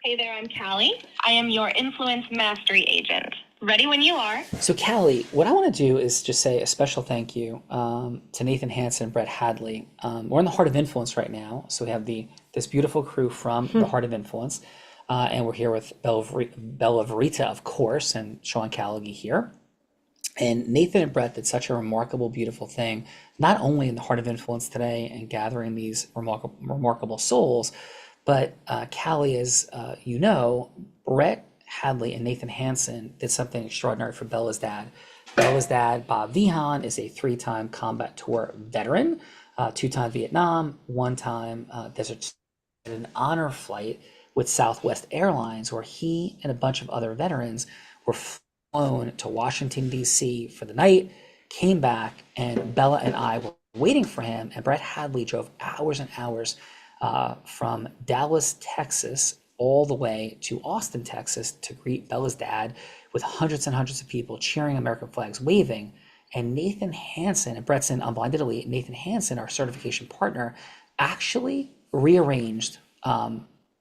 Hey there, I'm Callie. I am your Influence Mastery Agent. Ready when you are. So Callie, what I want to do is just say a special thank you to Nathan Hansen and Brett Hadley. We're in the Heart of Influence right now. So we have this beautiful crew from the Heart of Influence. And we're here with Bella Verita, of course, and Sean Callaghy here. And Nathan and Brett did such a remarkable, beautiful thing, not only in the Heart of Influence today and gathering these remarkable souls, but Callie, as you know, Brett Hadley and Nathan Hansen did something extraordinary for Bella's dad. Bella's dad, Bob Vihan, is a 3-time combat tour veteran, 2-time Vietnam, 1-time Desert, an honor flight with Southwest Airlines, where he and a bunch of other veterans were flown to Washington, D.C. for the night, came back, and Bella and I were waiting for him, and Brett Hadley drove hours and hours from Dallas, Texas, all the way to Austin, Texas, to greet Bella's dad with hundreds and hundreds of people cheering American flags, waving. And Nathan Hansen, and Brett's in Unblinded Elite, Nathan Hansen, our certification partner, actually rearranged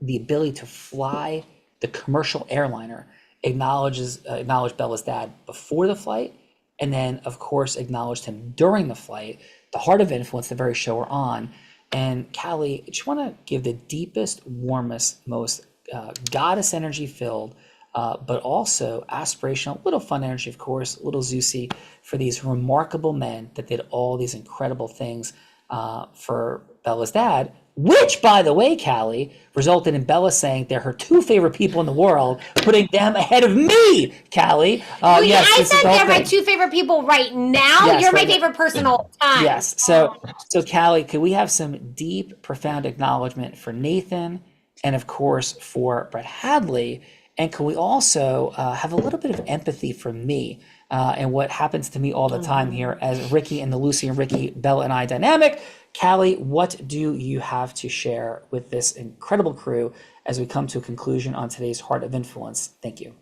the ability to fly the commercial airliner, acknowledged Bella's dad before the flight, and then, of course, acknowledged him during the flight. The Heart of Influence, the very show we're on. And Callie, I just want to give the deepest, warmest, most goddess energy filled, but also aspirational, little fun energy, of course, little Zeusy, for these remarkable men that did all these incredible things for Bella's dad, which, by the way, Callie, resulted in Bella saying they're her 2 favorite people in the world, putting them ahead of me, Callie. Yes, I said they're my 2 favorite people right now. Yes, You're my right now. favorite person all the time. Yes. So Callie, could we have some deep, profound acknowledgement for Nathan and, of course, for Brett Hadley? And can we also have a little bit of empathy for me and what happens to me all the time here as Ricky and the Lucy and Ricky, Bella and I dynamic? Callie, what do you have to share with this incredible crew as we come to a conclusion on today's Heart of Influence? Thank you.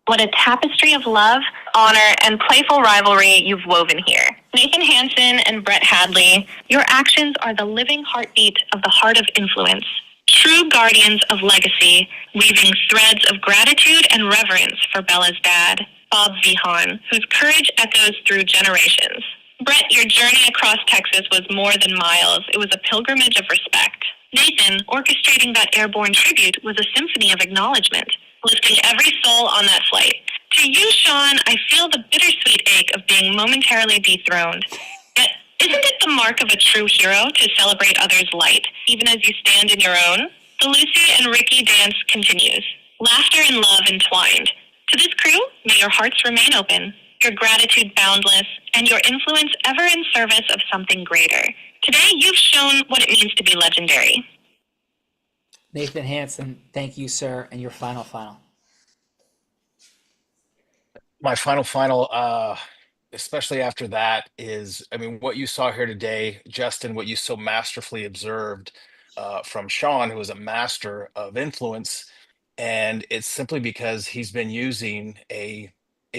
What a tapestry of love, honor, and playful rivalry you've woven here. Nathan Hansen and Brett Hadley, your actions are the living heartbeat of the Heart of Influence. True guardians of legacy, weaving threads of gratitude and reverence for Bella's dad, Bob Vihan, whose courage echoes through generations. Brett, your journey across Texas was more than miles. It was a pilgrimage of respect. Nathan, orchestrating that airborne tribute was a symphony of acknowledgement, lifting every soul on that flight. To you, Sean, I feel the bittersweet ache of being momentarily dethroned. Yet, isn't it the mark of a true hero to celebrate others' light, even as you stand in your own? The Lucy and Ricky dance continues. Laughter and love entwined. To this crew, may your hearts remain open. your gratitude boundless, and your influence ever in service of something greater. Today, you've shown what it means to be legendary. Nathan Hansen, thank you, sir, and your final. My final, especially after that, is, I mean, what you saw here today, Justin, what you so masterfully observed from Sean, who is a master of influence. And it's simply because he's been using a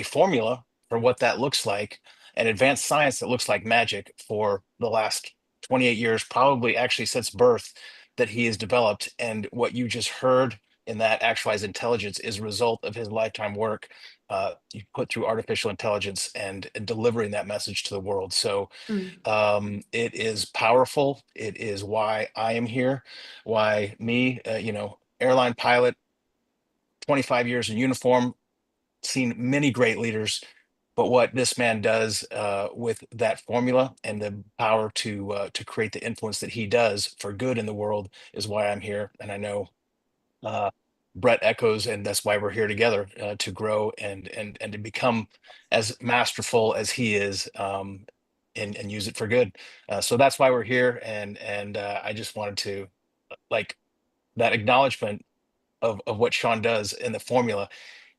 formula for what that looks like, an advanced science that looks like magic for the last 28 years, probably actually since birth, that he has developed. And what you just heard in that actualized intelligence is a result of his lifetime work you put through artificial intelligence and delivering that message to the world. So it is powerful. It is why I am here, why me, airline pilot, 25 years in uniform, seen many great leaders, but what this man does with that formula and the power to create the influence that he does for good in the world is why I'm here. And I know Brett echoes, and that's why we're here together to grow and to become as masterful as he is, and use it for good. So that's why we're here, and I just wanted to, like, that acknowledgement of what Sean does in the formula.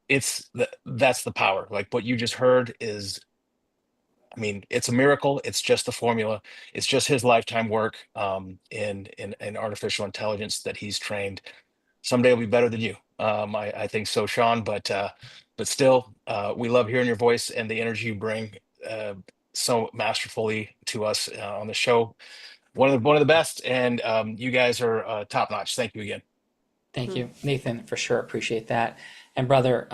That's the power. Like what you just heard is, I mean, it's a miracle. It's just the formula. It's just his lifetime work in artificial intelligence that he's trained. Someday will be better than you. I think so, Sean. But still, we love hearing your voice and the energy you bring so masterfully to us on the show. One of the best, and you guys are top notch. Thank you again. Thank you, Nathan, for sure. Appreciate that. And brother,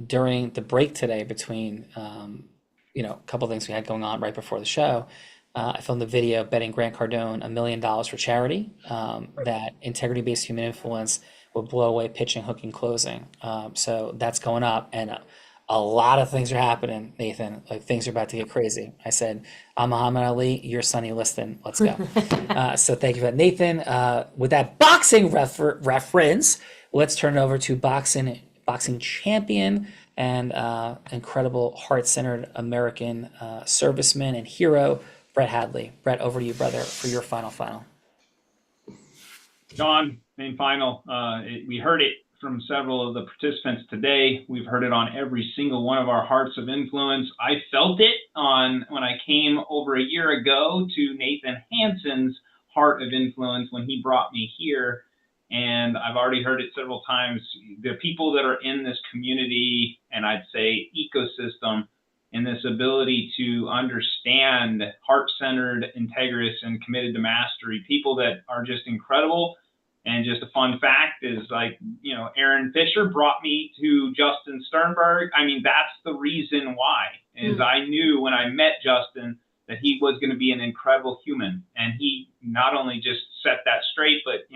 during the break today between a couple of things we had going on right before the show, I filmed a video betting Grant Cardone $1 million for charity, that integrity-based human influence would blow away pitching, hooking, closing. So that's going up, and a lot of things are happening, Nathan. Like, things are about to get crazy. I said, I'm Muhammad Ali, you're Sonny Liston. Let's go. So thank you for that, Nathan. With that boxing reference, let's turn it over to boxing champion and incredible heart-centered American serviceman and hero, Brett Hadley. Brett, over to you, brother, for your final. John, main final. We heard it from several of the participants today. We've heard it on every single one of our Hearts of Influence. I felt it when I came over a year ago to Nathan Hansen's Heart of Influence when he brought me here. And I've already heard it several times. The people that are in this community, and I'd say ecosystem, in this ability to understand heart-centered, integrous, and committed to mastery, people that are just incredible. And just a fun fact is, like, Aaron Fisher brought me to Justin Sternberg. I mean, that's the reason why, is I knew when I met Justin that he was going to be an incredible human. And he not only just set that straight, but,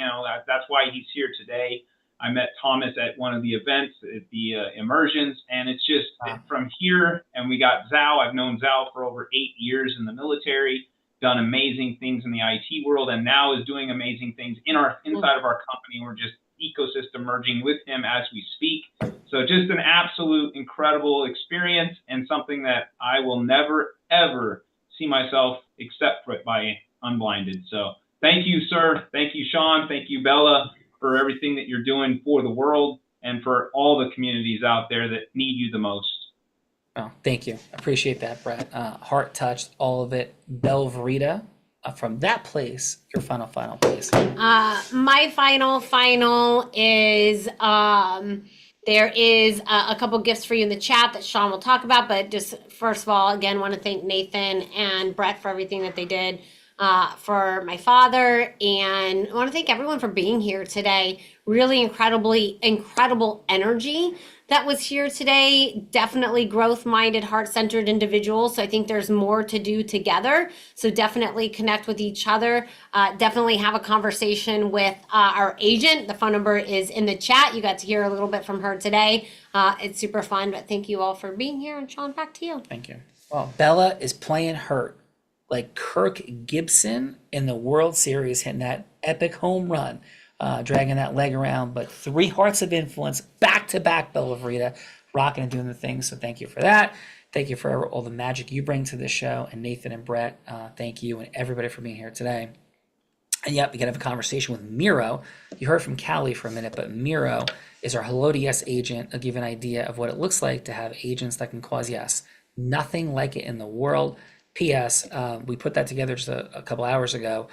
that's why he's here today. I met Thomas at one of the events at the immersions, and it's just from here. And we got Zhao. I've known Zhao for over 8 years in the military, done amazing things in the IT world, and now is doing amazing things inside of our company. We're just ecosystem merging with him as we speak. So just an absolute incredible experience, and something that I will never, ever see myself except by Unblinded. So thank you, sir. Thank you, Sean. Thank you, Bella, for everything that you're doing for the world and for all the communities out there that need you the most. Oh, thank you. Appreciate that, Brett. Heart touched, all of it. Belverita, from that place, your final place. My final is there is a couple gifts for you in the chat that Sean will talk about, but just first of all, again, want to thank Nathan and Brett for everything that they did for my father, and I want to thank everyone for being here today. Really incredible energy that was here today. Definitely growth-minded, heart-centered individuals. So I think there's more to do together. So definitely connect with each other. Definitely have a conversation with our agent. The phone number is in the chat. You got to hear a little bit from her today. It's super fun, but thank you all for being here. And Sean, back to you. Thank you. Well, Bella is playing hurt like Kirk Gibson in the World Series, hitting that epic home run, dragging that leg around. But 3 Hearts of Influence, back-to-back, Bella Verita, rocking and doing the thing. So thank you for that. Thank you for all the magic you bring to this show. And Nathan and Brett, thank you and everybody for being here today. And yep, we can have a conversation with Miro. You heard from Callie for a minute, but Miro is our Hello to Yes agent. I'll give you an idea of what it looks like to have agents that can cause yes. Nothing like it in the world. P.S. We put that together just a couple hours ago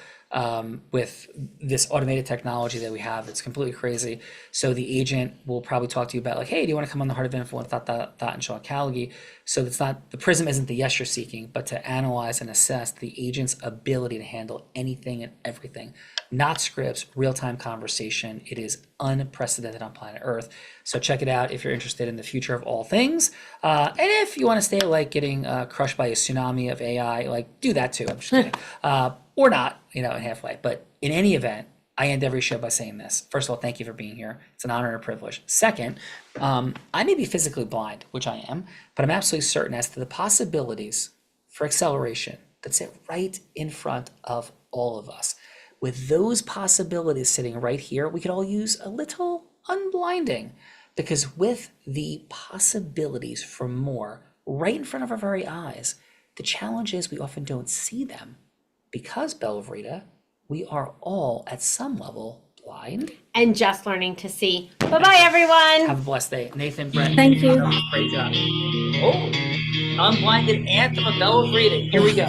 with this automated technology that we have. It's completely crazy. So the agent will probably talk to you about like, hey, do you want to come on the Heart of Influence, and Sean Callagy? So it's not, the prism isn't the yes you're seeking, but to analyze and assess the agent's ability to handle anything and everything. Not scripts, real-time conversation. It is unprecedented on planet Earth. So check it out if you're interested in the future of all things. And if you want to stay like getting crushed by a tsunami of AI, like do that too. I'm just kidding. Or not, in halfway. But in any event, I end every show by saying this. First of all, thank you for being here. It's an honor and a privilege. Second, I may be physically blind, which I am, but I'm absolutely certain as to the possibilities for acceleration that sit right in front of all of us. With those possibilities sitting right here, we could all use a little unblinding, because with the possibilities for more right in front of our very eyes, the challenge is we often don't see them because, Bella Verita, we are all at some level blind. And just learning to see. Bye-bye, everyone. Have a blessed day. Nathan, Brett. Thank you. Great job. Oh, unblinded anthem of Bella Verita. Here we go.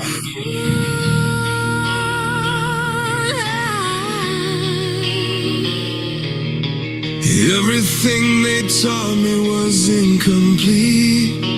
Everything they taught me was incomplete.